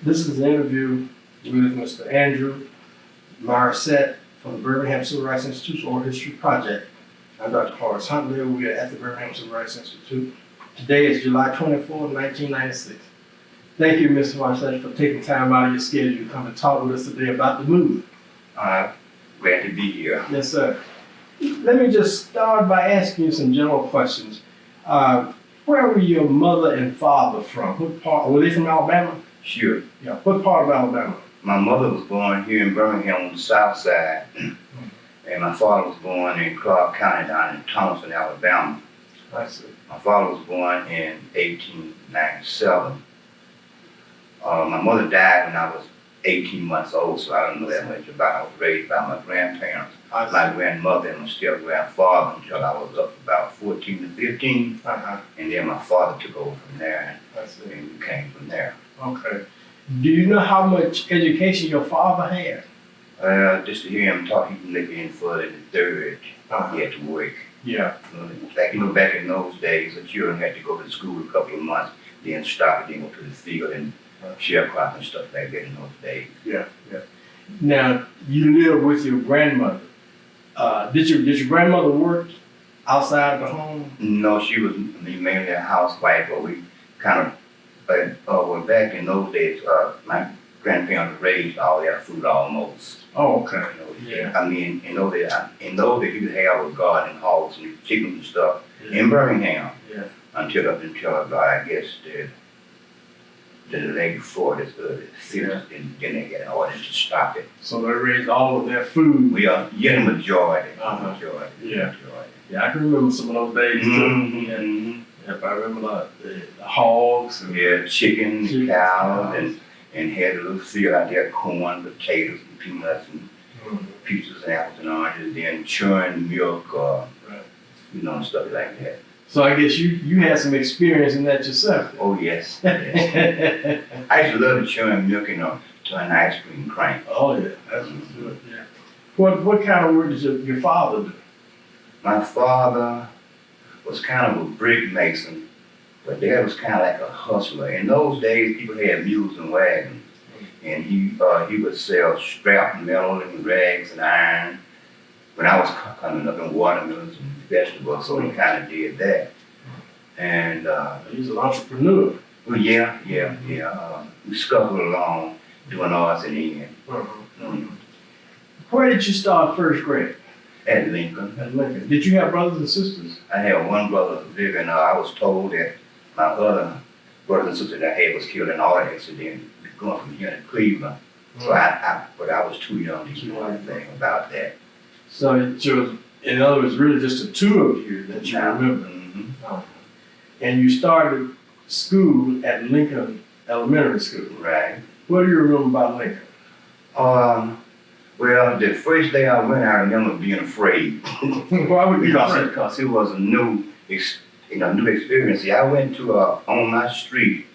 This is an interview with Mr. Andrew Marrisett from the Birmingham Civil Rights Institute's Oral History Project. I'm Dr. Horace Huntley. We are at the Birmingham Civil Rights Institute. Today is July 24th, 1996. Thank you, Mr. Marrisett, for taking time out of your schedule to come and talk with us today about the move. Glad to be here. Yes, sir. Let me just start by asking you some general questions. Where were your mother and father from? What part? Were they from Alabama? Sure. Yeah. What part of Alabama? My mother was born here in Birmingham on the south side, and my father was born in Clark County down in Thomaston, Alabama. I see. My father was born in 1897. My mother died when I was 18 months old, so I don't know that much about it. I was raised by my grandparents, my grandmother and my step-grandfather until I was up about 14 to 15. And then my father took over from there, and we came from there. Okay. Do you know how much education your father had? Just to hear him talk, he can look in further than third. He had to work. Yeah. Back in those days, the children had to go to school a couple of months, then stop, and then go to the field and sharecrop and stuff like that in those days. Yeah. Now, you lived with your grandmother. Did your grandmother work outside of the home? No, she was mainly a housewife, but we kind of, well, back in those days, my grandparents raised all their food almost. Oh, okay. Yeah. I mean, in those days, you could have a garden, hogs and chickens and stuff in Birmingham. Yeah. Until I guess the day before this, and then they got an order to stop it. So they raised all of their food. We are getting majority. Yeah. Majority. Yeah, I can remember some of those days too. Mm-hmm. Yeah, I remember the hogs. And chicken, cows, and had a little field out there, corn, potatoes, and peanuts, and peaches and apples and oranges, then churn milk, and stuff like that. So I guess you had some experience in that yourself. Oh yes. I used to love to churn milk to an ice cream crank. Oh yeah, that's good. Yeah. What kind of work did your father do? My father was kind of a brick mason, but Dad was kind of like a hustler. In those days, people had mules and wagons, and he would sell scrap metal and rags and iron. When I was coming up in watermelons and vegetables, so he kind of did that. And he's an entrepreneur. Well, yeah. We scuffled along, doing odds and ends. Where did you start first grade? At Lincoln. At Lincoln. Did you have brothers and sisters? I had one brother living. I was told that my other brother and sister that I had was killed in an auto accident going from here to Cleveland. So but I was too young to know anything about that. So in other words, really just the two of you that you remember. Mm-hmm. And you started school at Lincoln Elementary School. Right. What do you remember about Lincoln? Well, the first day I went, I remember being afraid. Why would you be afraid? Because it was a new experience. See, I went to on my street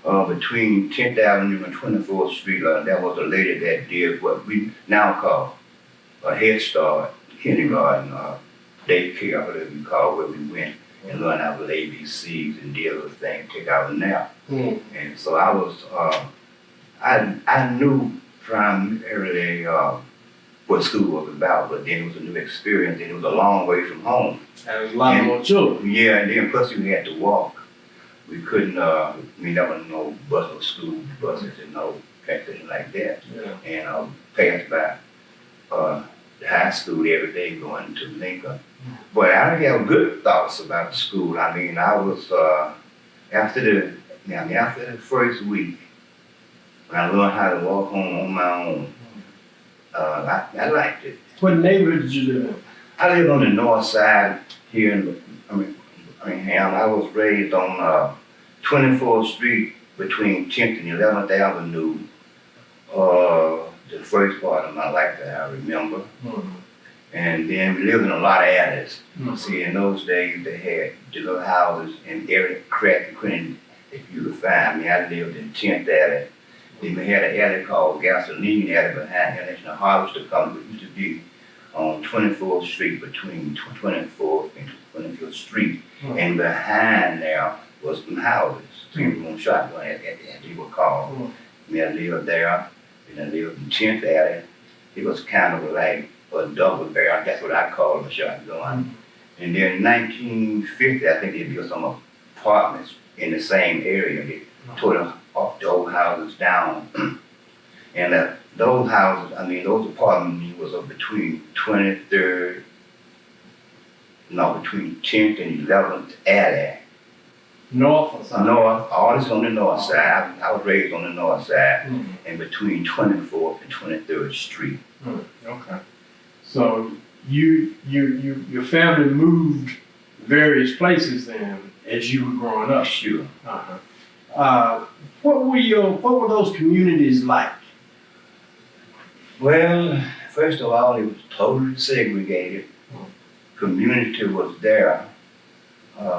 between 10th Avenue and 24th Street. There was a lady that did what we now call a Head Start, kindergarten, daycare, whatever you call it, where we went and learned our ABCs and did other things, take out a nap. And so I was, I knew primarily what school was about, but then it was a new experience and it was a long way from home. And a lot more children. Yeah, and then plus we had to walk. We couldn't, we never no bus or school buses and no transportation like that. Yeah. And passed by the high school every day going to Lincoln. But I didn't have good thoughts about school. I mean, I was, after the first week, when I learned how to walk home on my own, I liked it. What neighborhood did you live in? I live on the north side here in Birmingham. I was raised on 24th Street between 10th and 11th Avenue. The first part of my life that I remember. And then we lived in a lot of alleys. See, in those days they had the little houses in every crack you couldn't, if you could find me. I lived in 10th Alley. Then we had an alley called Gasoline Alley behind International Harvester Company, which used to be on 24th Street between 24th and 25th Street. And behind there was some houses, 3-room shotgun as they were called. I lived there, and I lived in 10th Alley. It was kind of like a double barrel, that's what I call a shotgun. And then in 1950, I think they built some apartments in the same area. They tore the old houses down. And those houses, those apartments was between 10th and 11th Alley. North or south? North, all this on the north side. I was raised on the north side, and between 24th and 23rd Street. Okay. So your family moved various places then as you were growing up. Sure. What were those communities like? Well, first of all, it was totally segregated. Community was there.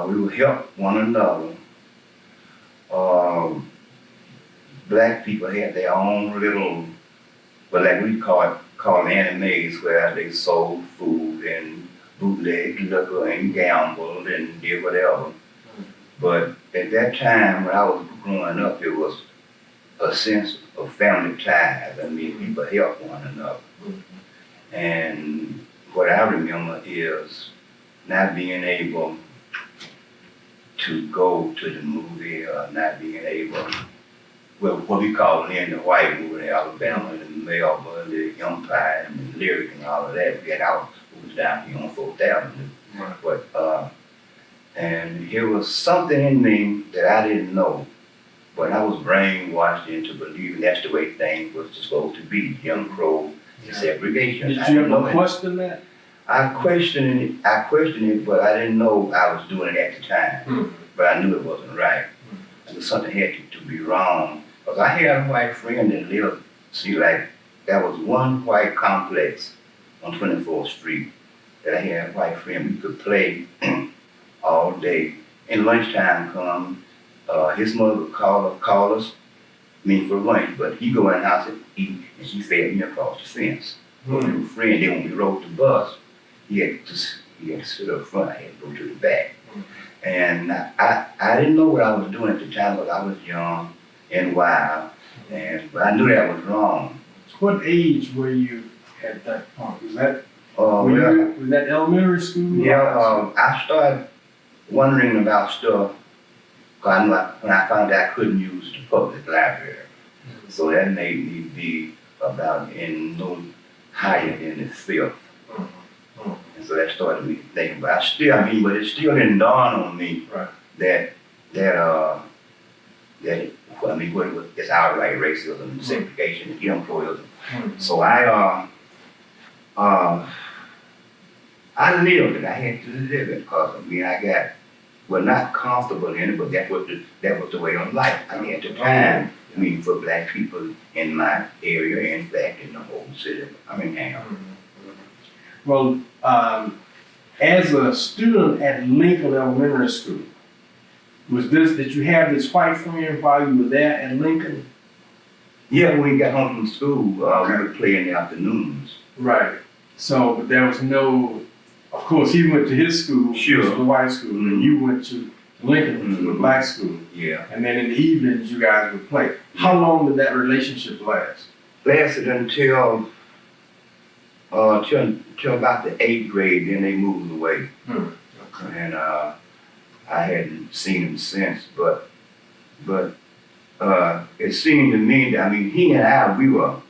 We would help one another. Black people had their own little, well, like we call animes, where they sold food and bootleg liquor and gambled and did whatever. But at that time, when I was growing up, it was a sense of family ties. People helped one another. And what I remember is not being able to go to the movie, or not being able, well, what we call in the white movie, the Alabama, the Melbourne, the Empire, and the Lyric, and all of that. We had our was down here on 4th Avenue. Right. But and here was something in me that I didn't know, but I was brainwashed into believing that's the way things was supposed to be. Jim Crow, segregation. Did you ever question that? I questioned it, but I didn't know I was doing it at the time. But I knew it wasn't right. I knew something had to be wrong. Because I had a white friend that lived, there was one white complex on 24th Street that I had a white friend. We could play all day. And lunchtime come, his mother would call us, for lunch, but he go in the house and eat, and she fed me across the fence. But we were friends. Then when we rode the bus, he had to sit up front, I had to go to the back. And I didn't know what I was doing at the time, but I was young and wild, but I knew that was wrong. What age were you at that point? Was that was that elementary school? Yeah, I started wondering about stuff because when I found out I couldn't use the public library. So that made me be about no higher than the 5th. And so that started me thinking, but it still didn't dawn on me that it's outright racism and segregation and employism. So I lived it. I had to live it because I got not comfortable in it, but that was the way of life. At the time, for black people in my area and back in the whole city of Birmingham. Well, as a student at Lincoln Elementary School, did you have this white friend while you were there at Lincoln? Yeah, when we got home from school, we would play in the afternoons. Right. So, but there was no, of course, he went to his school, which was the white school, and you went to Lincoln, which was the black school. Yeah. And then in the evenings, you guys would play. How long did that relationship last? Lasted until about the 8th grade, then they moved away. Okay. And I hadn't seen him since, but it seemed to me that, he and I, we were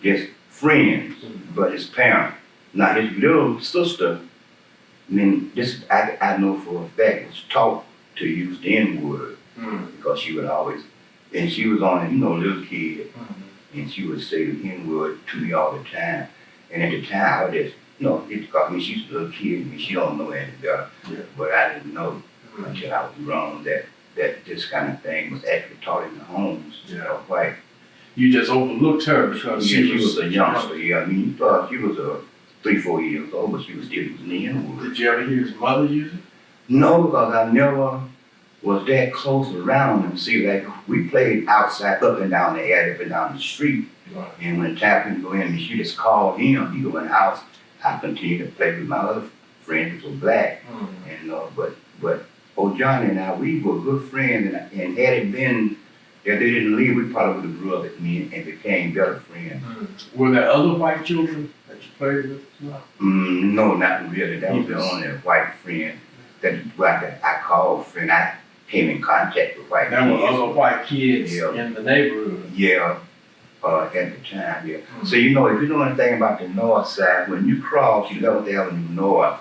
just friends, but his parent, now his little sister, this I know for a fact, was taught to use the N-word, because she would always, and she was on a little kid, and she would say the N-word to me all the time. And at the time, I was just, because she's a little kid, and she don't know any better. Yeah. But I didn't know until I was grown that this kind of thing was actually taught in the homes of white. You just overlooked her because she was a youngster. Yeah, she was 3-4 years old, but she was still using the N-word. Did you ever hear his mother use it? No, because I never was that close around him. See, we played outside, up and down the alley, up and down the street. Right. And when Tappan go in, she just called him. He go in the house. I continued to play with my other friends who were black. And but old Johnny and I, we were good friends. And had it been If they didn't leave, we probably would have grew up and became better friends. Were there other white children that you played with as well? No, not really. That was the only white friend that I called friend. I came in contact with white There kids. were other white kids Yeah. in the neighborhood. Yeah, at the time, yeah. So you know, if you know anything about the north side, when you cross 11th Avenue North,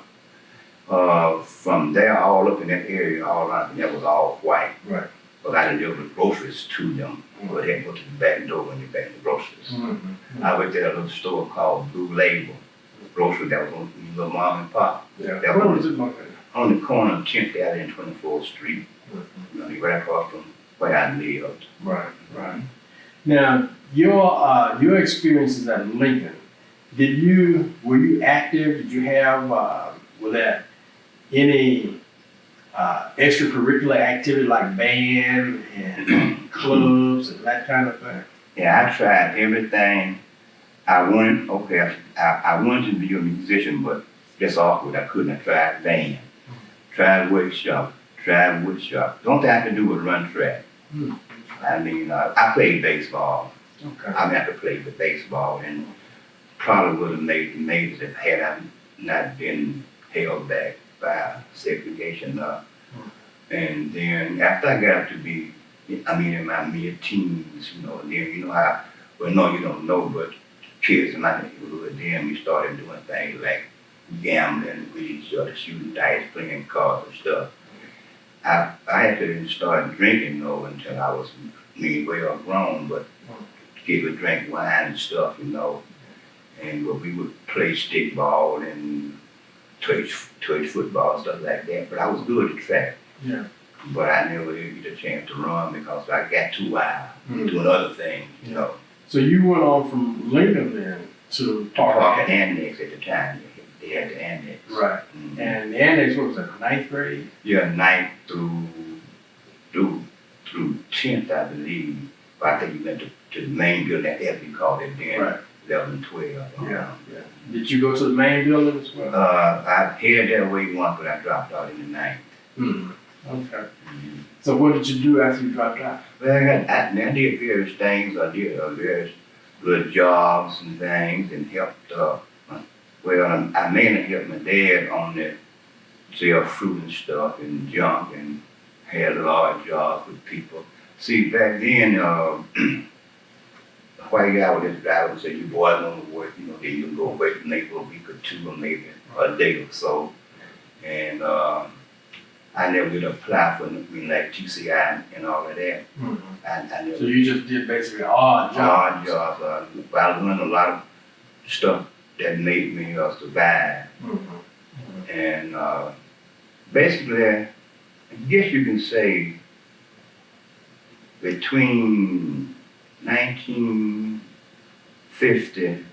from there all up in that area, all around, that was all white. Right. But I delivered groceries to them. But they had to go to the back door when you back the groceries. Mm-hmm. I went to a little store called Blue Label grocery that was on the little mom and pop. Yeah. That Where was was it located? on the corner of 10th Avenue and 24th Street. Mm-hmm. You know, right across from where I lived. Right, right. Now, your experiences at Lincoln, were you active? Did you have, were there any extracurricular activity like band and clubs and that kind of thing? Yeah, I tried everything. I wanted to be a musician, but that's awkward. I couldn't. I tried band, tried workshop. The only thing I could do was run track. Hmm. I mean, I played baseball. Okay. I mean, I could play the baseball and probably would have made it if had I not been held back by segregation. And then after I got to be, in my mid-teens, then you know how, well, no, you don't know, but kids in my neighborhood, then we started doing things like gambling with each other, shooting dice, playing cards and stuff. I had to start drinking though until I was well grown, but kids would drink wine and stuff, and we would play stickball and touch football, stuff like that. But I was good at track. Yeah. But I never did get a chance to run because I got too wild doing other things, So you went on from Lincoln then to Park Annex at the time. They had the annex. Right. Mm-hmm. And the annex, what was that, ninth grade? Yeah, 9th through 10th, I believe. But I think you went to the main building, as we called it then, Right. 11 and 12. Yeah. Did you go to the main building as well? I headed that way once, but I dropped out in the 9th. Hmm. Okay. So what did you do after you dropped out? Well, I did various things. I did various little jobs and things and helped, I mainly helped my dad on the sell fruit and stuff and junk and had large jobs with people. See, back then, the white guy would just drive and say, you boys want to work, then you can go away from there for a week or two or maybe a day or so. And I never did apply for like TCI and all of that. Mm-hmm. I never. So you just did basically odd jobs? Odd jobs. But I learned a lot of stuff that made me survive. Mm-hmm. And basically, I guess you can say between 1950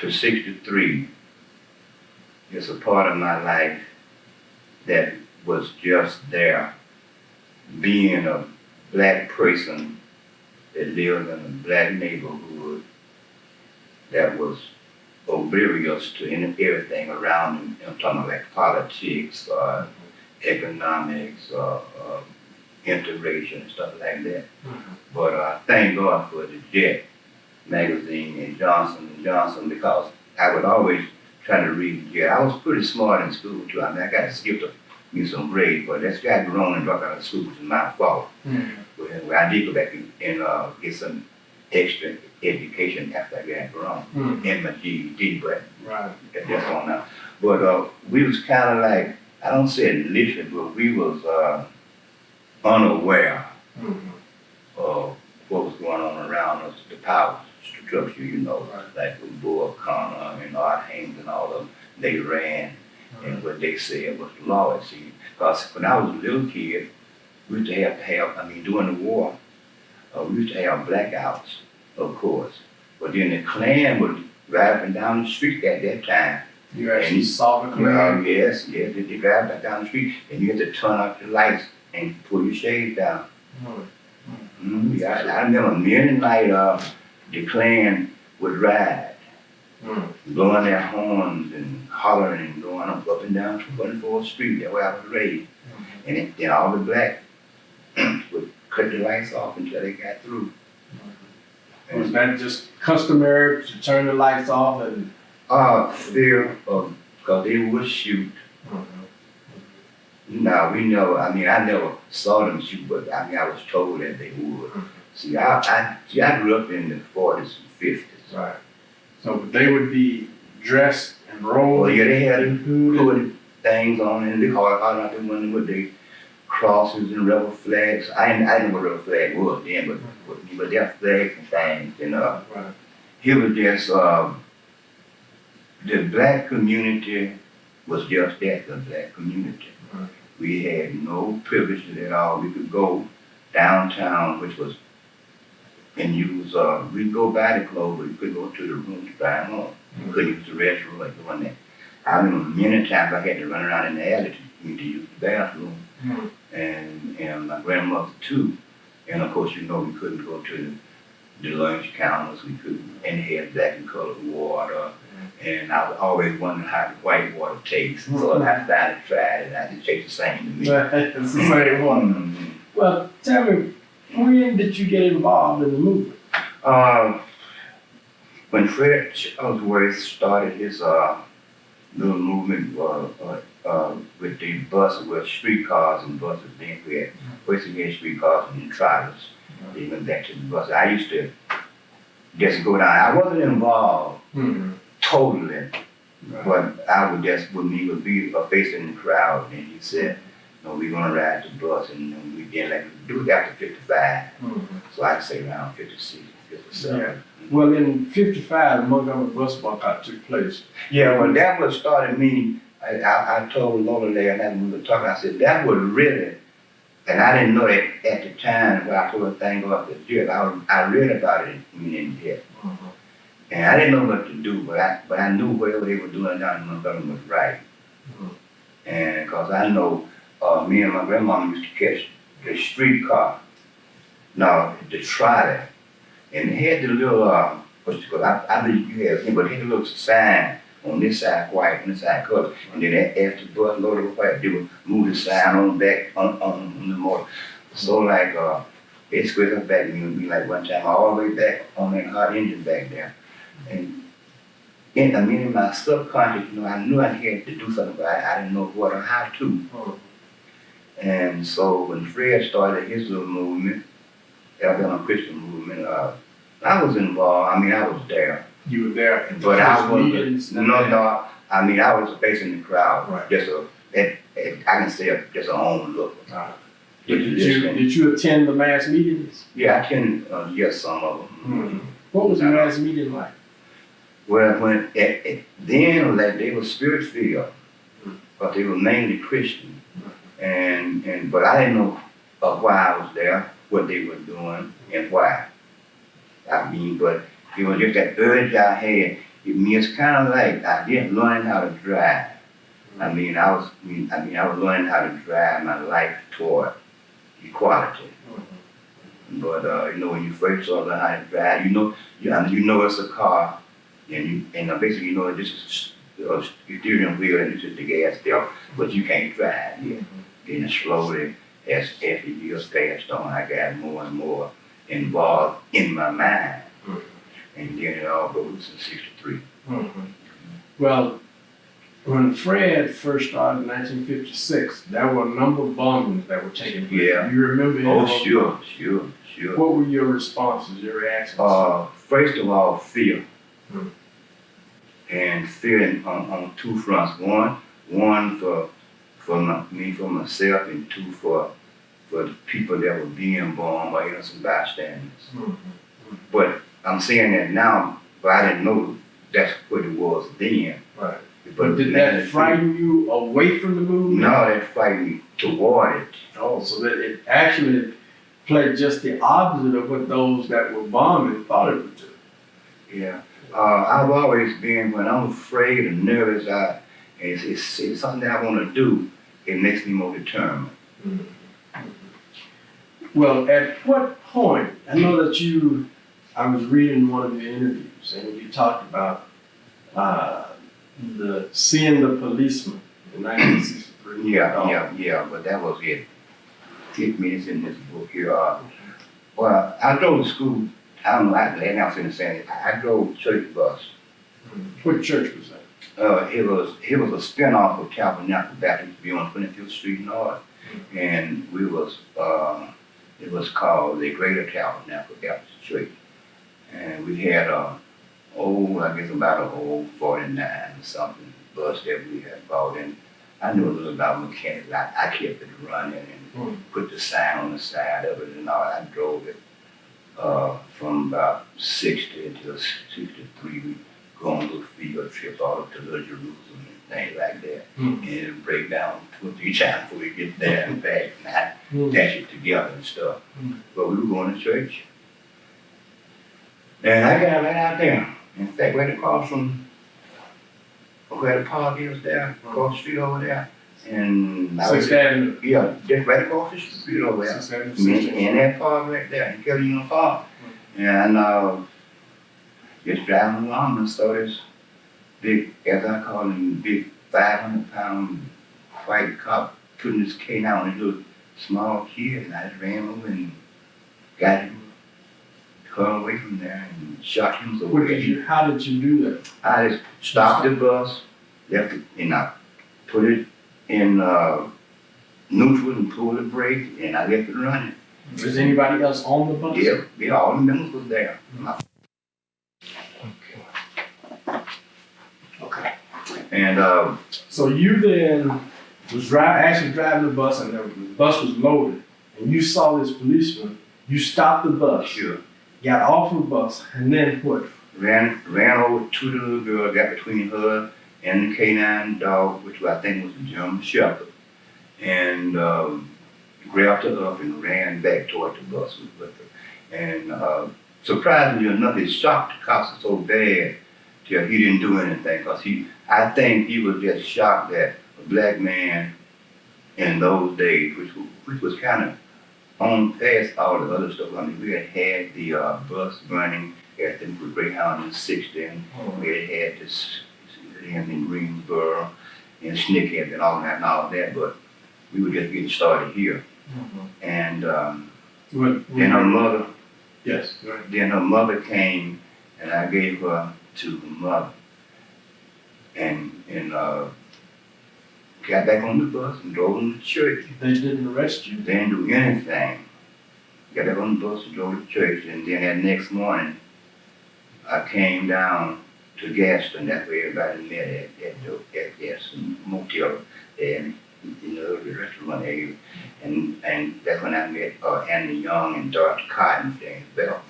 to 63 is a part of my life that was just there, being a black person that lived in a black neighborhood that was oblivious to everything around him. I'm talking about like politics, economics, integration and stuff like that. Mm-hmm. But thank God for the Jet magazine and Johnson & Johnson, because I would always try to read Jet. I was pretty smart in school too. I mean, I got skipped some grades, but that's got grown and dropped out of school was my fault. Mm-hmm. But anyway, I did go back and get some extra education after I got grown in my GED, but right. that's on now. But we was kind of like, I don't say illiterate, but we was unaware of what was going on around us, the power structure, Right. like with Bull Connor and Art Haynes and all of them, they ran. And what they said was the law. See, because when I was a little kid, we used to have, during the war, we used to have blackouts, of course. But then the Klan was driving down the street at that time. You actually saw the Klan? Yes, they drive back down the street, and you had to turn up your lights and pull your shades down. I remember many nights the Klan would ride, blowing their horns and hollering and going up and down 24th Street. That's where I was raised. And then all the black would cut the lights off until they got through. Was that just customary to turn the lights off and? Fear of, cause they would shoot. No, we know, I mean, I never saw them shoot, but I mean, I was told that they would. See, I grew up in the 40s and 50s. Right. So they would be dressed and rolled. Well, yeah, they had hooded. put things on and they called out the one with the crosses and rebel flags. I didn't know what rebel flag was then, but their flags and things. And Right. he was just the black community was just that, the black community. Right. We had no privileges at all. We could go downtown, which was and use we'd go buy the clothes, but you couldn't go to the room to buy them home. You couldn't use the restroom like the one that. I remember many times I had to run around in the alley to use the bathroom. And my grandmother too. And of course, you know, we couldn't go to the lunch counters. We couldn't, and they had black and colored water. And I was always wondering how the white water tastes. So I finally tried it. I didn't taste the same to me. It's the same one. Well, tell me, when did you get involved in the movement? When Fred Ellsworth started his little movement with the buses, with streetcars and buses, then we had segregated streetcars and trailers. They went back to the buses. I used to just go down. I wasn't involved totally, but I would just, with me, would be a face in the crowd. And he said, no, we're gonna ride the bus, and we did like do it after 55. So I'd say around 56, 57. Yeah. Well, in 55, the Montgomery bus boycott took place. Yeah, well, that what started me. I told Lola there, and we were talking, I said, that was really, and I didn't know that at the time when I told her thing go up the jail. I read about it in jail. And I didn't know what to do, but I knew whatever they were doing down in Montgomery was right. And because I know me and my grandmama used to catch the streetcar, the trolley, and it had the little, what's it called? I believe you have seen, but it had a little sign on this side white, on this side color. And then after the bus loaded with white, they would move the sign on back on the motor. So like, it squared us back, and it would be like one time all the way back on that hot engine back there. And in my subconscious, I knew I had to do something, but I didn't know what or how to. And so when Fred started his little movement, Alabama Christian movement, I was involved. I mean, I was there. You were there at the but first I wasn't. meetings? No. I mean, I was facing the crowd. Right. Just I can say just a own look. Did you attend the mass meetings? Yeah, I attended, yes, some of them. What was the mass meeting like? Well, when then like they were spirit filled, but they were mainly Christian, but I didn't know why I was there, what they were doing, and why. I mean, but it was just that urge I had. It's kind of like I just learning how to drive. I was learning how to drive my life toward equality. But when you first start learning how to drive, you know it's a car, and basically this is a steering wheel and this is the gas pedal, but you can't drive yet. And slowly, as the years passed on, I got more and more involved in my mind, and then it all goes in '63. Well, when Fred first started in 1956, there were a number of bombings that were taking place. Yeah. You remember? Oh, sure. What were your responses, your reactions? First of all, fear. And fear on two fronts. One for myself, and two for the people that were being bombed by innocent bystanders. But I'm saying that now, but I didn't know that's what it was then. Right. But did that frighten you away from the movement? No, that frightened me toward it. Oh, so that it actually played just the opposite of what those that were bombing thought it would do. Yeah. I've always been, when I'm afraid and nervous, it's something that I want to do, it makes me more determined. Well, at what point, I know that I was reading one of your interviews, and you talked about seeing the policeman in 1963. Yeah, but that was it. hit me. It's in this book here. Well, I drove to school. I don't know. I was in the same. I drove church bus. What church was that? It was a spinoff of Tabernacle Baptist be on 25th Street North, and we was it was called the Greater Tabernacle Baptist Church, and we had I guess about a old 49 or something bus that we had bought in. I knew a little about mechanics. I kept it running and put the sign on the side of it and all. I drove it from about 60 until 63. We go on little field trips all up to Little Jerusalem and things like that. And it'd break down 2 or 3 times before we get there and back and I dash it together and stuff. But we were going to church. And I got right out there. In fact, right across from where the park is there, across the street over there. And I was, 6th Avenue. yeah, just right across the street over there. 6th Avenue. In that park right there, in Kelly Park. And just driving along and saw this big, as I call him, big 500-pound white cop putting his cane out on a little small kid, and I just ran over and got him, cut away from there and shot him. So How did you do that? I just stopped the bus, left it, and I put it in neutral and pulled the brake, and I left it running. Was anybody else on the bus? Yeah, all the members was there. Okay. And So you then was actually driving the bus, and the bus was loaded, and you saw this policeman. You stopped the bus, sure, got off the bus, and then what? ran over to the little girl, got between her and the canine dog, which I think was a German Shepherd, and grabbed her up and ran back toward the bus with her. And surprisingly enough, it shocked the cops so bad till he didn't do anything, because I think he was just shocked that a black man in those days, which was kind of on past all the other stuff. I mean, we had the bus running, everything was Greyhound in 60, and we had this in Greensboro and Snickhead and all that, but we were just getting started here. And then her mother, Yes. Right. then her mother came, and I gave her to her mother, and got back on the bus and drove them to church. They didn't arrest you? They didn't do anything. Got back on the bus and drove to church, and then that next morning, I came down to Gaston. That's where everybody met at Gaston Motel, and the restaurant area. And that's when I met Andy Young and Dorothy Cotton and Bell.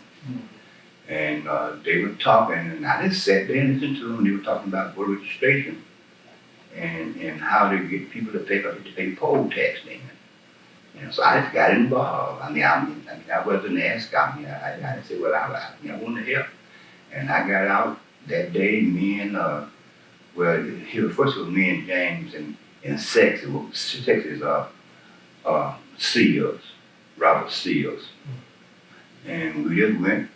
And they were talking, and I just sat there and listened to them. They were talking about voter registration and how to get people to pay poll tax then. So I just got involved. I wasn't asked. I said, well, I want to help. And I got out that day. Me and first it was me and James and Sex. Sex is Seals, Robert Seals, and we just went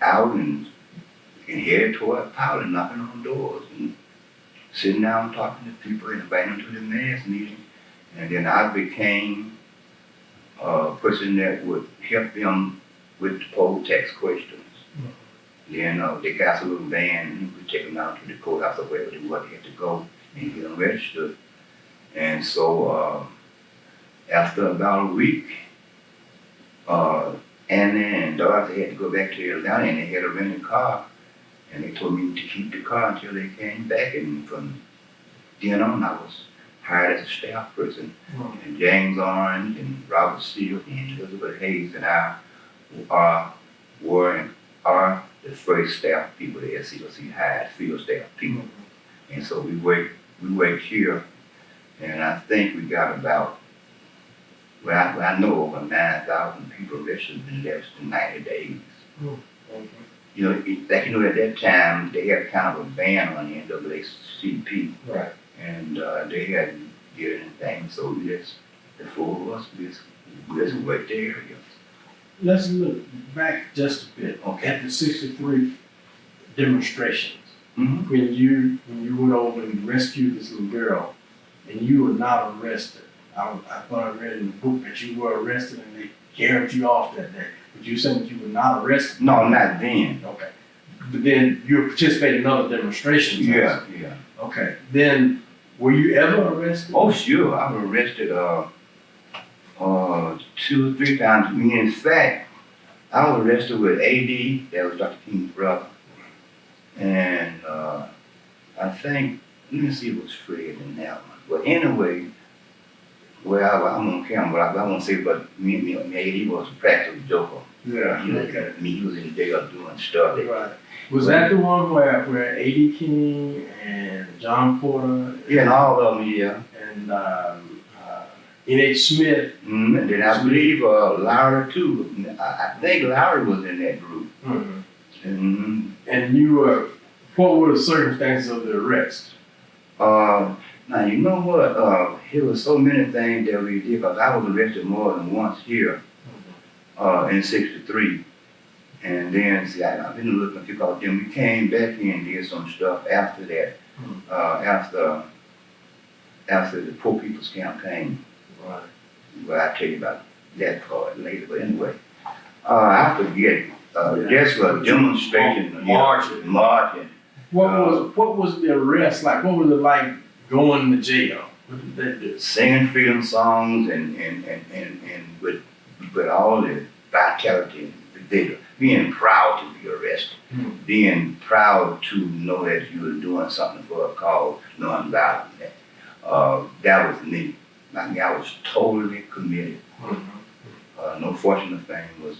out and headed toward Powder, knocking on doors and sitting down talking to people, inviting them to the mass meeting. And then I became a person that would help them with the poll tax questions. Then they got us a little van, and we take them down to the courthouse or wherever they had to go and get them registered. And so after about a week, Anna and Dorothy had to go back to Atlanta, and they had a rented car. And they told me to keep the car until they came back. And from then on, I was hired as a staff person. And James Orange and Robert Steele and Elizabeth Hayes and I were and are the first staff people the SCLC hired, field staff people. And so we worked here, and I think we got about, I know over 9,000 people registered in less than 90 days. At that time, they had kind of a ban on the NAACP. Right. And they hadn't did anything, so the four of us, we just worked the area. Let's look back just a bit at the 63 demonstrations. Mm-hmm. When you went over and rescued this little girl, and you were not arrested. I thought I read in the book that you were arrested and they carried you off that day. But you said that you were not arrested? No, not then. Okay. But then you participated in other demonstrations? Yeah. Okay. Then, were you ever arrested? Oh, sure. I was arrested 2 or 3 times. I mean, in fact, I was arrested with AD, that was Dr. King's brother. And I think, let me see, it was Fred in that one. But anyway, well, I'm on camera, but I won't say, but me, AD was a practical joker. Yeah. He was in jail doing stuff. Right. Was that the one where A.D. King and John Porter? Yeah, and all of them, yeah. And N.H. Smith. And then I believe Larry too. I think Larry was in that group. And you were, what were the circumstances of the arrest? Now, you know what? There was so many things that we did, because I was arrested more than once here in '63. And then, see, I've been looking because then we came back here and did some stuff after that, after the Poor People's Campaign. Right. Well, I'll tell you about that part later, but anyway. I forget, just a demonstration. Marching. What was the arrest like? What was it like going to jail? What did they do? Singing freedom songs and with all the vitality and the vigor. Being proud to be arrested. Being proud to know that you were doing something for a cause, nonviolent. That was me. I mean, I was totally committed. No fortunate thing was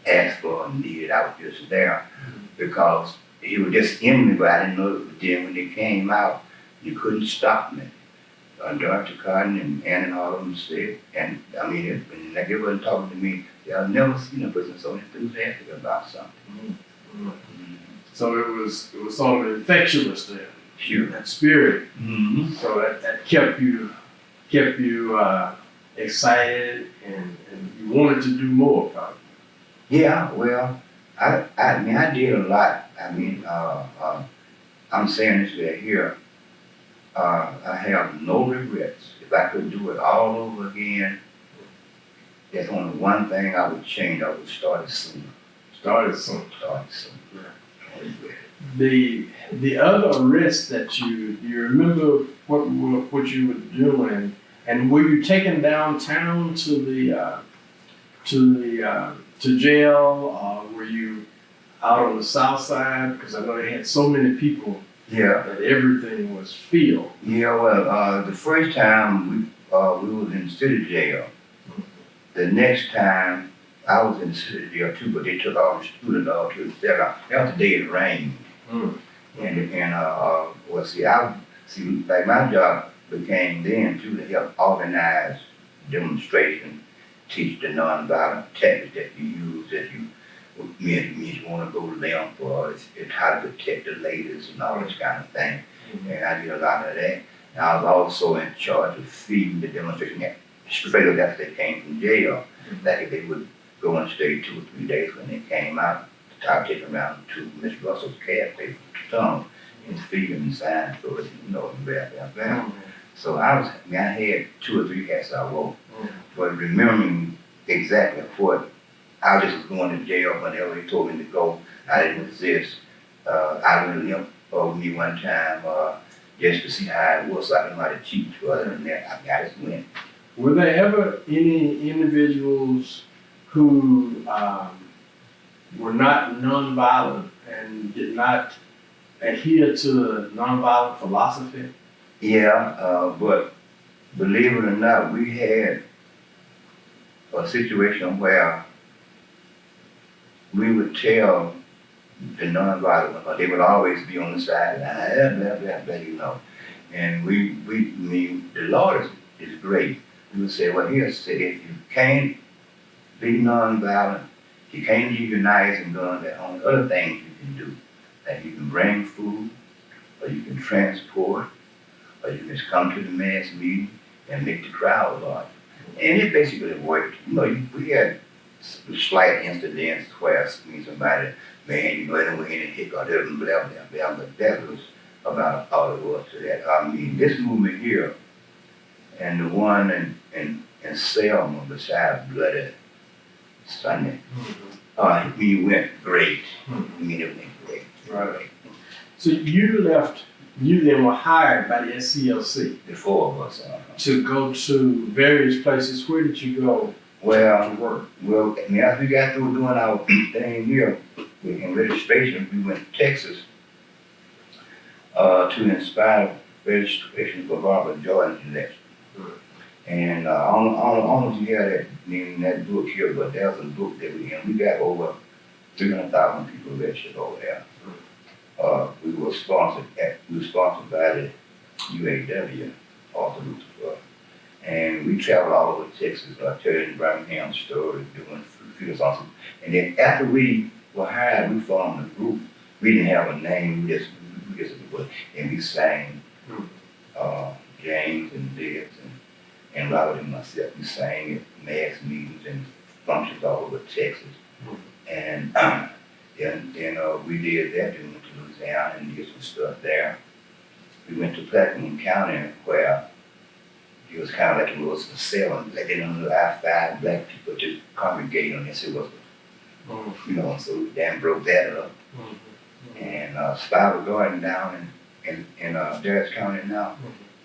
asked for or needed. I was just there because he was just in me, but I didn't know it. But then when they came out, you couldn't stop me. Dr. Cotton and Ann and all of them said, and I mean, when they wasn't talking to me, I've never seen a person so enthusiastic about something. So it was sort of infectious there. Sure. That spirit. So that kept you excited and you wanted to do more probably. Yeah, well, I mean, I did a lot. I mean, I'm saying this right here. I have no regrets. If I could do it all over again, there's only one thing I would change. I would start it sooner. Started soon. Yeah. The other arrests that do you remember what you were doing, and were you taken downtown to jail, or were you out on the south side? Because I know they had so many people. Yeah. That everything was filled. Yeah. Well, the first time we was in city jail. The next time I was in city jail too, but they took all the students all to the cell. That was the day it rained. Like my job became then too to help organize demonstration, teach the nonviolent tactics that you use if you want to go to them for it's how to protect the ladies and all this kind of thing. And I did a lot of that. And I was also in charge of feeding the demonstration straight up after they came from jail. That if they would go and stay 2 or 3 days when they came out, I would take them around to Miss Russell's cafe for tongue and feed them and sign so that blah. So I had 2 or 3 hats I wore. But remembering exactly what I just was going to jail whenever they told me to go. I didn't resist. I went with me one time just to see how it was so I didn't know how to teach. Other than that, I just went. Were there ever any individuals who were not nonviolent and did not adhere to the nonviolent philosophy? Yeah, but believe it or not, we had a situation where we would tell the nonviolent, but they would always be on the sideline, blah. And the Lord is great. We would say, well, here, say, if you can't be nonviolent, you can't use your knives and guns, there are other things you can do. That you can bring food, or you can transport, or you can just come to the mass meeting and make the crowd large. And it basically worked. We had slight incidents where somebody, man, and went in and hit or blah, but that was about all it was to that. I mean, this movement here, and the one in Selma beside Bloody Sunday. We went great. I mean, it went great. Right. So you then were hired by the SCLC The four of us. to go to various places. Where did you go Well, to work? I mean, after we got through doing our thing here in registration, we went to Texas to inspire registration for Barbara Jordan's election. And I don't know if you have that in that book here, but there's a book that we got over 300,000 people registered over there. We were sponsored by the UAW, Arthur Luther Club. And we traveled all over Texas, telling Birmingham stories, doing field songs. And then after we were hired, we formed a group. We didn't have a name, we just and we sang James and Debs and Robert and myself. We sang at mass meetings and functions all over Texas. And then we did that. We went to Louisiana and did some stuff there. We went to Plaquemine County where it was kind of like it was a cell, like they didn't allow 5 black people to congregate on this. It was, so we then broke that up. And Spider Garden down in Darius County now,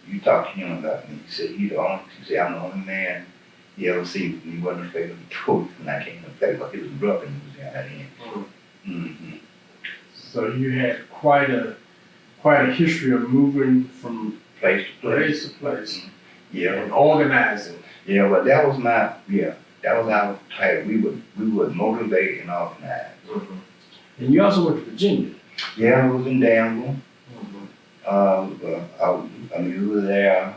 you talked to him about me. He said, I'm the only man he ever seen. He wasn't afraid of the truth when I came to play, because he was rough in Louisiana then. So you had quite a history of moving from Place to place. place to place. Yeah. And organizing. Yeah, well, that was our title. We would motivate and organize. And you also went to Virginia. Yeah, I was in Danville. We were there.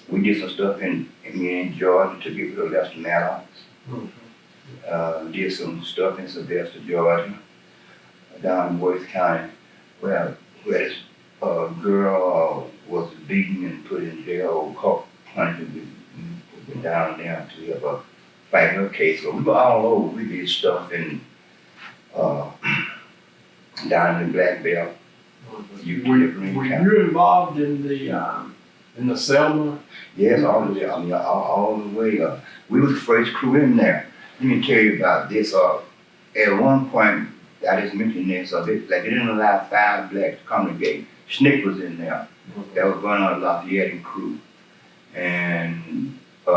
We did some stuff in Georgia to get rid of Lester Maddox. Did some stuff in Sylvester, Georgia, down in Worth County, where this girl was beaten and put in jail, caught punishment. We went down there to have a fight her case. So we were all over. We did stuff in down in the Black Belt. Were you involved in the Selma? Yes, all the way. All the way. We was the first crew in there. Let me tell you about this. At one point, I just mentioned this. They didn't allow 5 blacks to congregate. Snick was in there. That was going on Lafayette and crew. And we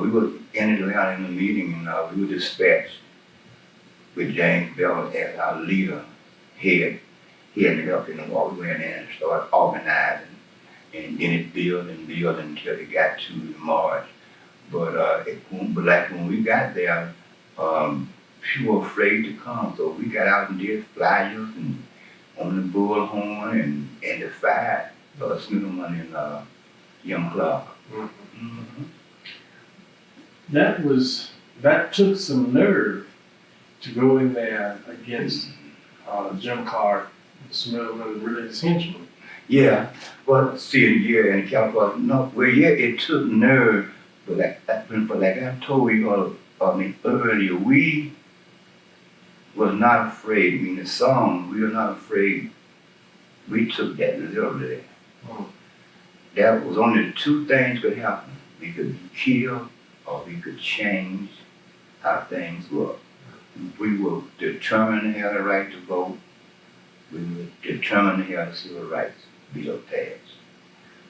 were in Atlanta in a meeting, and we were dispatched with James Bell as our leader, head. He had me up in the wall. We went in and started organizing, and then it built until it got to March. But when we got there, people were afraid to come, so we got out and did flyers and on the bullhorn and the fight, Smitherman and Young Clark. That took some nerve to go in there against Jim Clark, Smitherman, really his henchman. Yeah, but see, in California, it took nerve, but like I told you earlier, we was not afraid. I mean, the song, we were not afraid. We took that literally. There was only 2 things could happen. We could be killed or we could change how things were. We were determined to have the right to vote. We were determined to have the civil rights bill passed.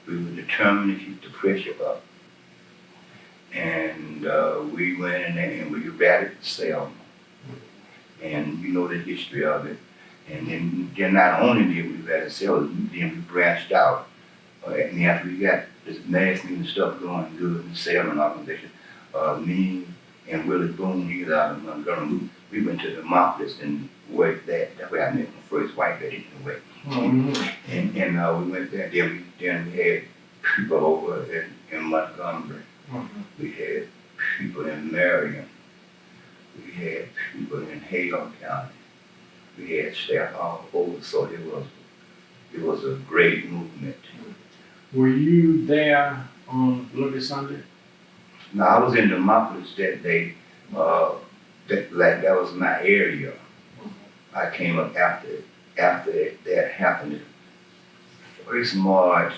We were determined to keep the pressure up. And we went in there and we rallied Selma. And you know the history of it. And then not only did we rally Selma, then we branched out. And after we got this mass meeting stuff going good in Selma and organization, me and Willie Boone, he was out of Montgomery, we went to the Memphis and worked that. That's where I met my first wife that didn't wait. And we went there. Then we had people over in Montgomery. We had people in Marion. We had people in Hale County. We had staff all over, so it was a great movement. Were you there on Bloody Sunday? No, I was in the Memphis that day. That was my area. I came up after that happened. first march,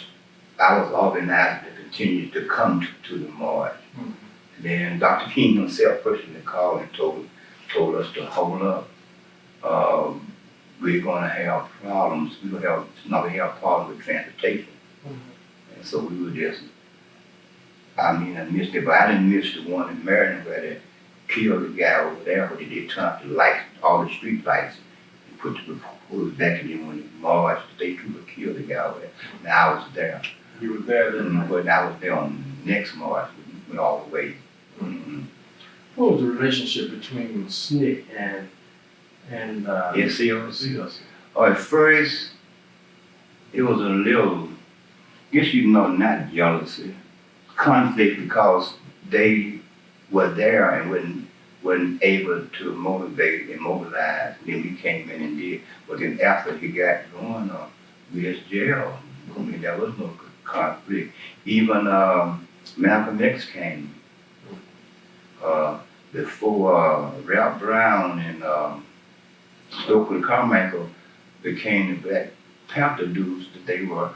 I was organized to continue to come to the march. Then Dr. King himself personally called and told us to hold up. We're gonna have problems. We're gonna have problems with transportation. And so we were just, I missed it, but I didn't miss the one in Maryland where they killed the guy over there, where they did turn off the lights, all the street lights, and put the reporters back in when they marched, they trooper killed the guy over there. Now I was there. You were there then? But I was there on the next march, we went all the way. What was the relationship between SNCC and SCLC? At first, it was a little, guess you know, not jealousy, conflict, because they were there and wasn't able to motivate and mobilize. Then we came in and did. But then after he got going, we just jailed. I mean, there was no conflict. Even Malcolm X came. Before Ralph Brown and Stokely Carmichael became the Black Panther dudes, that they were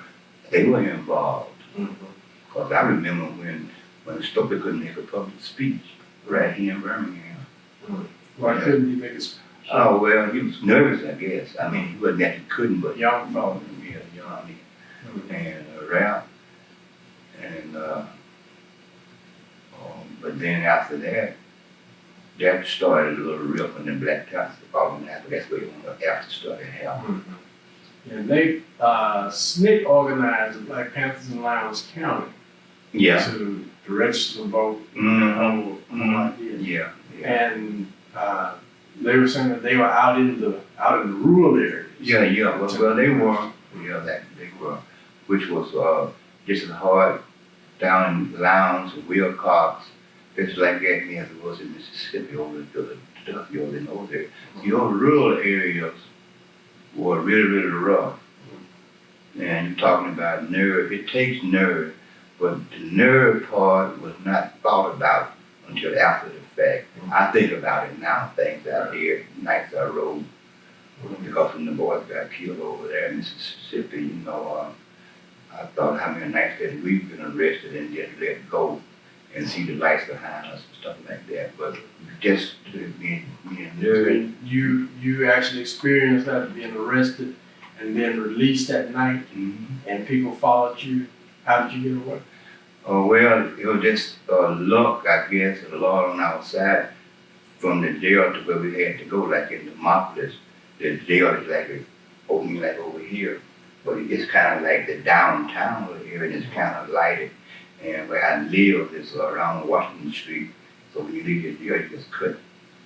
involved. Because I remember when Stokely couldn't make a public speech right here in Birmingham. Why couldn't he make a speech? Oh, well, he was nervous, I guess. I mean, he wasn't that he couldn't, but Young fellow. Yeah, young. And Ralph. And but then after that started a little rift in the Black Panther following after. That's where after started happening. And they, SNCC organized the Black Panthers in Lowndes County Yeah. to register to vote. Yeah. And they were saying that they were out in the rural areas. Yeah. Well, they were. Yeah, they were, which was just as hard down in Lowndes and Wilcox. It's like that as it was in Mississippi, over in Philadelphia, over in those areas. Your rural areas were really, really rough. And you're talking about nerve. It takes nerve, but the nerve part was not thought about until after the fact. I think about it now, things out here, nights I rode, because when the boys got killed over there in Mississippi, I thought how many nights that we've been arrested and just let go and see the lights behind us and stuff like that. But just being nervous. You actually experienced that, being arrested and then released at night, and people followed you. How did you get away? Well, it was just luck, I guess, of the Lord on our side. From the jail to where we had to go, like in Demopolis, the jail is like over here, but it's kind of like the downtown area, and it's kind of lighted. And where I live is around Washington Street. So when you leave your jail, you just cut.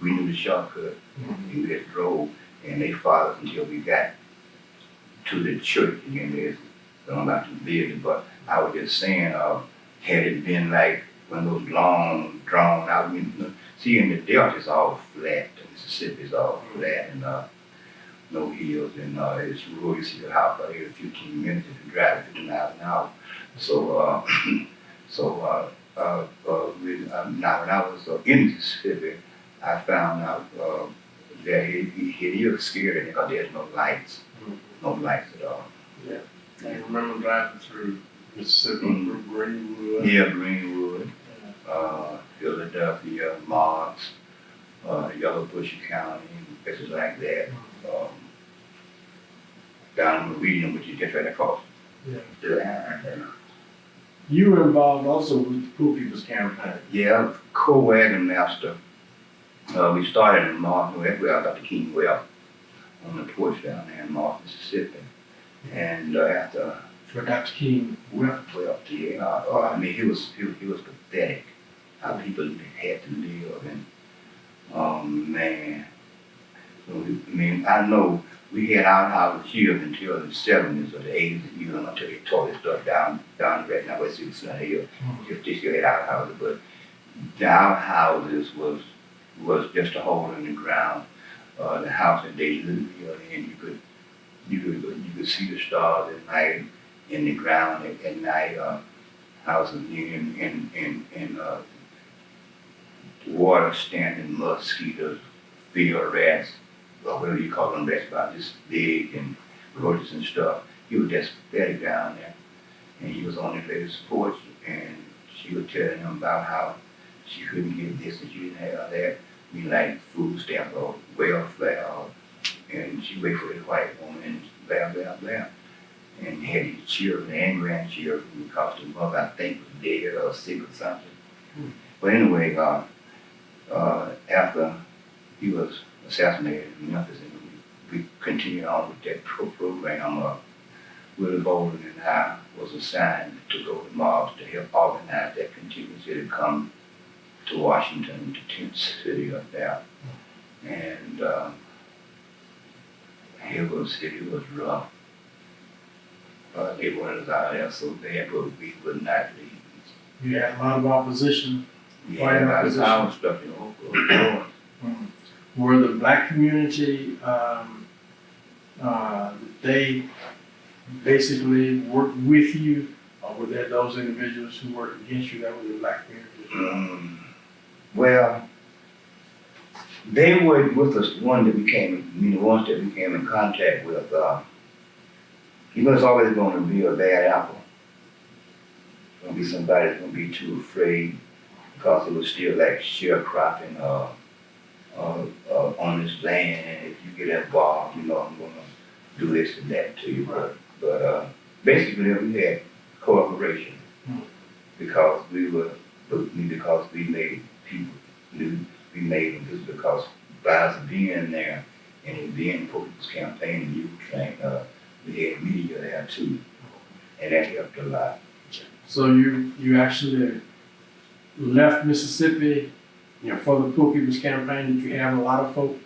We knew the shortcut, and we just drove, and they followed us until we got to the church. Again, there's I'm not to visit, but I was just saying, had it been like one of those long, drawn out, see, in the Delta it's all flat, Mississippi is all flat, and no hills, and it's rural. You see the house out here in 15 minutes if you drive 50 miles an hour. So, now when I was in Mississippi, I found out that he was scared because there's no lights at all. Yeah. I remember driving through Mississippi, through Greenwood. Yeah, Greenwood, Philadelphia, Marks, Yellowbush County, places like that. Down in Meridian, which is just right across the line. You were involved also with the Poor People's Campaign. Yeah, co-wagon master. We started in Marks, where I got the King Well on the porch down there in Marks, Mississippi. And after For Dr. King wept. Well, yeah, he was pathetic. How people had to live, and man. So, I know we had our houses here until the 70s or the 80s, until they tore this stuff down right now West City Hill. They still had our houses, but our houses was just a hole in the ground. The house that they lived in, you could see the stars at night in the ground at night. Houses in water standing mosquitoes, field rats, or whatever you call them, rats about this big, and roaches and stuff. he was just steady down there. And he was on his lady's porch, and she was telling him about how she couldn't get this and she didn't have that. I mean, like food stamps or welfare. And she waited for this white woman and blah, blah, blah. And he had his children and grandchildren because the mother, I think, was dead or sick or something. But anyway, after he was assassinated in Memphis, and we continued on with that program, Willie Bolden and I was assigned to go to Mars to help organize that contingency to come to Washington, to Tent City up there. And it was rough. They wanted us out there so bad, but we would not leave. You had a lot of opposition. We had a lot of power stuff in Oklahoma. Were the black community, they basically worked with you, or were there those individuals who worked against you that were the black community? Well, they were with us. The ones that we came in contact with. You know, it's always going to be a bad apple. It's going to be somebody that's going to be too afraid because it was still like sharecropping on this land, and if you get involved, you know, I'm going to do this and that to you. But basically, we had cooperation because we made people knew we made them just because by us being there and being Policeman's campaign and youth training, we had media there too, and that helped a lot. So you actually left Mississippi, for the Poor People's Campaign. Did you have a lot of folk?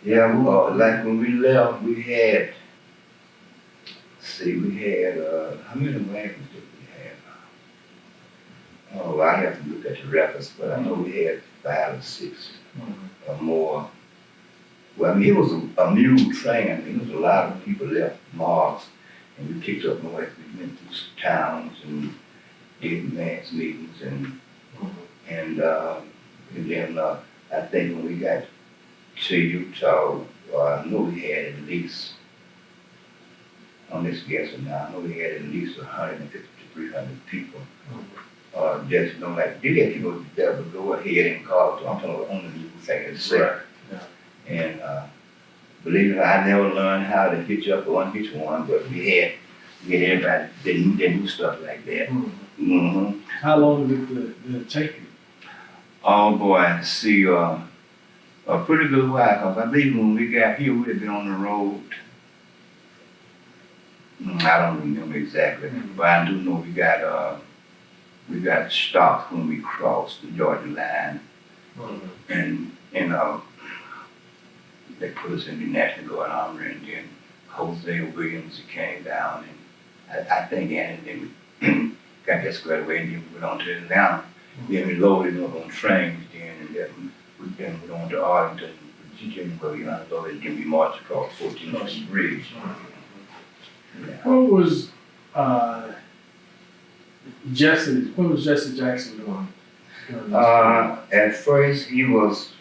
Yeah, like when we left, we had how many wagons did we have? Oh, I have to look at the records, but I know we had 5 or 6 or more. Well, I mean, it was a mule train. I mean, there was a lot of people left Mars, and we picked up north. We went through towns and did mass meetings, and then I think when we got to Utah, I know we had at least, I'm just guessing now, I know we had at least 150 to 300 people. Just like, did have people that would go ahead and call, I'm talking about on the new thing itself. And believe it or not, I never learned how to hitch up or unhitch one, but we had everybody that knew stuff like that. How long did it take you? Oh boy, see, a pretty good while, because I believe when we got here, we had been on the road. I don't remember exactly, but I do know we got stopped when we crossed the Georgia line, and they put us in the National Guard Armory, and then Jose Williams came down, and I think, and then we got that squared away, and then we went on to Atlanta. Then we loaded up on trains, and then we went on to Arlington, Virginia, where we unloaded, and then we marched across 14th Street Bridge. What was Jesse Jackson doing? At first, he was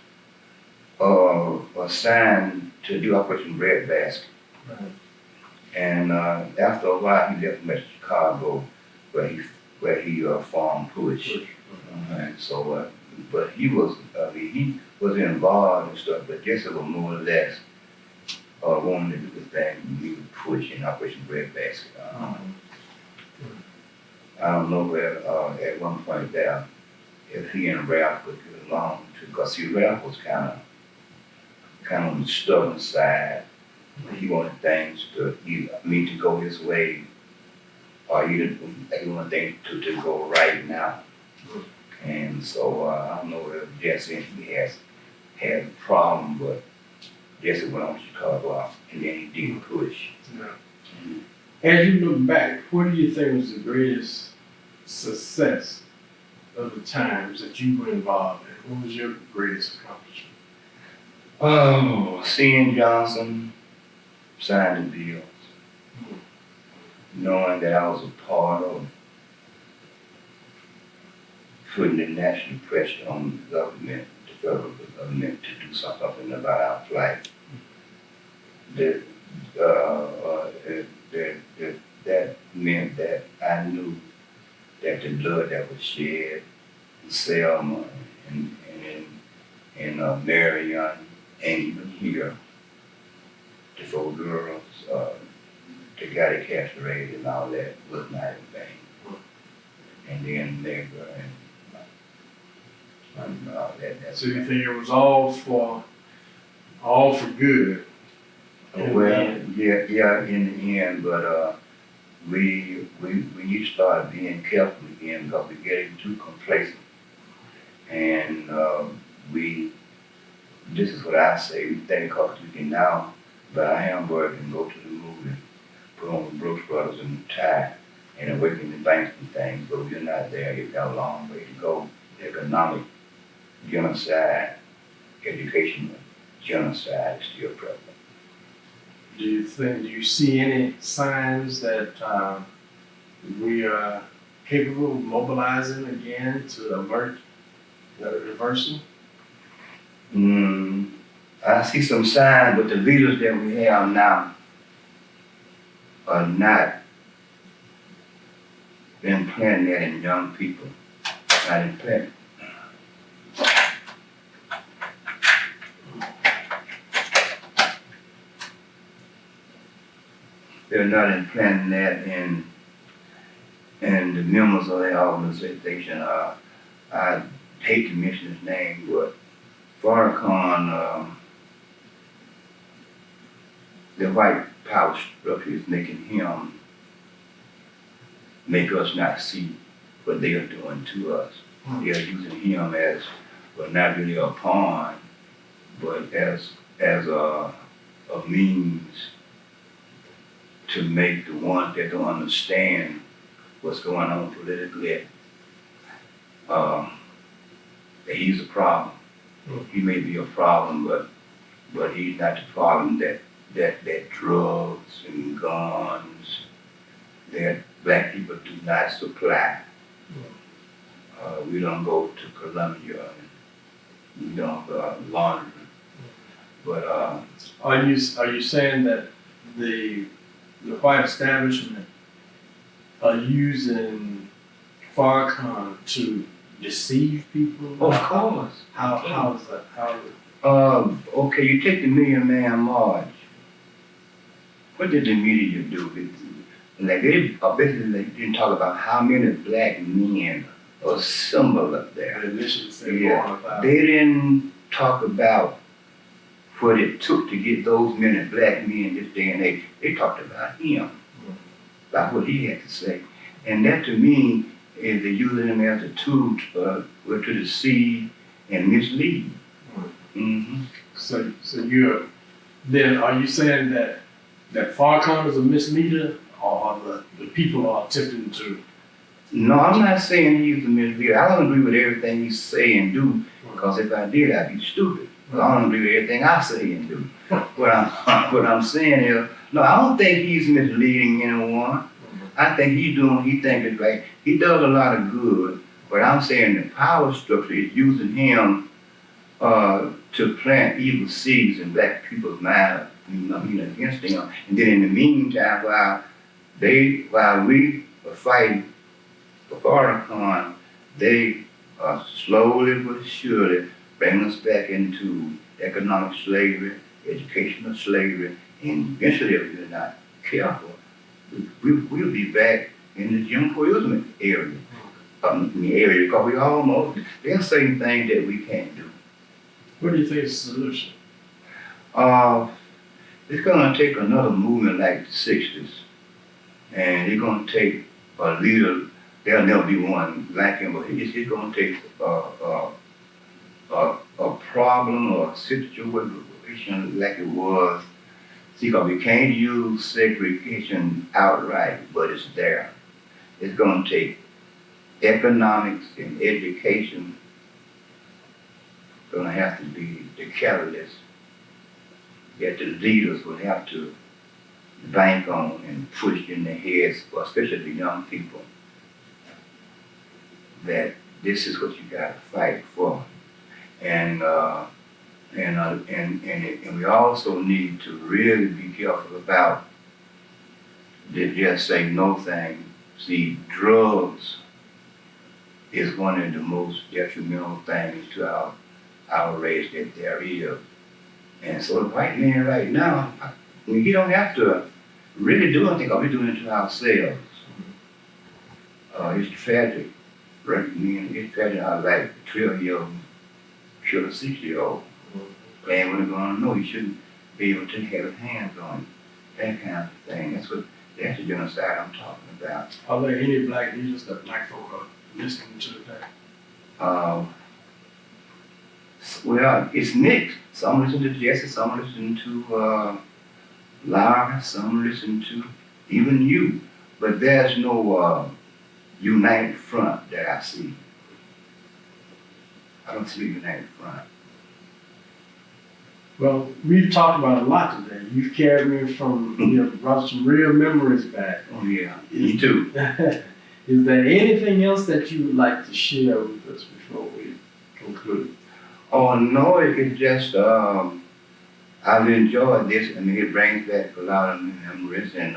assigned to do Operation Breadbasket. And after a while, he left to Chicago, where he formed Push. So, but he was involved and stuff, but Jesse was more or less wanting to do the thing we would push in Operation Breadbasket. I don't know where at one point there, if he and Ralph would get along, because see, Ralph was kind of on the stubborn side. He wanted things to go his way, or he wanted things to go right now. And so I don't know if Jesse had a problem, but Jesse went on to Chicago, and then he did Push. As you look back, what do you think was the greatest success of the times that you were involved in? What was your greatest accomplishment? Oh, seeing Johnson sign the bills, knowing that I was a part of putting the national pressure on the government, the federal government, to do something about our plight. that meant that I knew that the blood that was shed in Selma and in Marion and even here, the 4 girls, the guy that castrated and all that was not in vain. And then neighbor and all that. That's So you think it was all for good? well, yeah, in the end, but we need to start being careful again because we're getting too complacent. And this is what I say, we think because we can now buy a hamburger and go to the movie, put on the Brooks Brothers and the tie, and awaken the banks and things, but we're not there. You've got a long way to go. Economic genocide, educational genocide is still prevalent. Do you see any signs that we are capable of mobilizing again to avert the reversal? I see some signs, but the leaders that we have now are not implanting that in young people. Not implanting. They're not implanting that in the members of the organization. I hate to mention his name, but Farrakhan, the white power structure is making him make us not see what they are doing to us. They are using him as, well, not really a pawn, but as a means to make the ones that don't understand what's going on politically, that he's a problem. He may be a problem, but he's not the problem that drugs and guns that black people do not supply. We don't go to Colombia and we don't laundry. But Are you saying that the white establishment are using Farrakhan to deceive people? of course. How is that? Okay, you take the Million Man March. What did the media do? Like they didn't talk about how many black men are assembled up there. The initially said Yeah, 400,000. they didn't talk about what it took to get those many black men this day and age. They talked about him, about what he had to say. And that to me is they're using him as a tool to deceive and mislead. Mm-hmm. So are you saying that Farrakhan is a misleader, or the people are attempting to? No, I'm not saying he's a misleader. I don't agree with everything he say and do, because if I did, I'd be stupid. But I don't agree with everything I say and do. What I'm saying is, no, I don't think he's misleading anyone. I think he thinks it's right. He does a lot of good, but I'm saying the power structure is using him to plant evil seeds in black people's minds, against him. And then in the meantime, while we are fighting for Farrakhan, they are slowly but surely bringing us back into economic slavery, educational slavery, and eventually, if we're not careful, we'll be back in the Jim Crowsman area. Because there are certain things that we can't do. What do you think is the solution? It's going to take another movement like the 60s. And it's going to take a leader. There'll never be one like him, but it's going to take a problem or a situation like it was. See, because we can't use segregation outright, but it's there. It's going to take economics and education. Going to have to be the catalyst that the leaders will have to bank on and push in their heads, especially the young people, that this is what you got to fight for. And we also need to really be careful about that just say no thing. See, drugs is one of the most detrimental things to our race that there is. And so the white man right now, I mean, he don't have to really do anything, because we're doing it to ourselves. It's tragic. Right? I mean, it's tragic how like a 12-year-old kill a 6-year-old. And when they're gonna know, he shouldn't be able to have his hands on that kind of thing. That's the genocide I'm talking about. Are there any black leaders that black folk are listening to today? Well, it's mixed. Some listen to Jesse, some listen to Larry, some listen to even you. But there's no united front that I see. I don't see a united front. Well, we've talked about a lot today. You've carried me from, brought some real memories back. Oh yeah, me too. Is there anything else that you would like to share with us before we conclude? Oh no, it's just I've enjoyed this. I mean, it brings back a lot of memories, and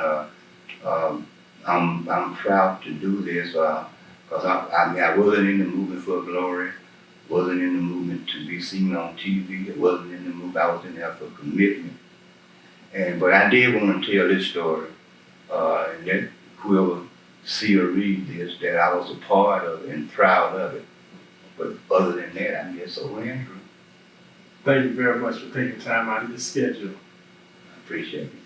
I'm proud to do this because I wasn't in the movement for glory, wasn't in the movement to be seen on TV, it wasn't in the movement. I was in there for commitment, but I did want to tell this story, and that whoever see or read this, that I was a part of it and proud of it. But other than that, I'm just so Andrew. Thank you very much for taking time out of your schedule. I appreciate it.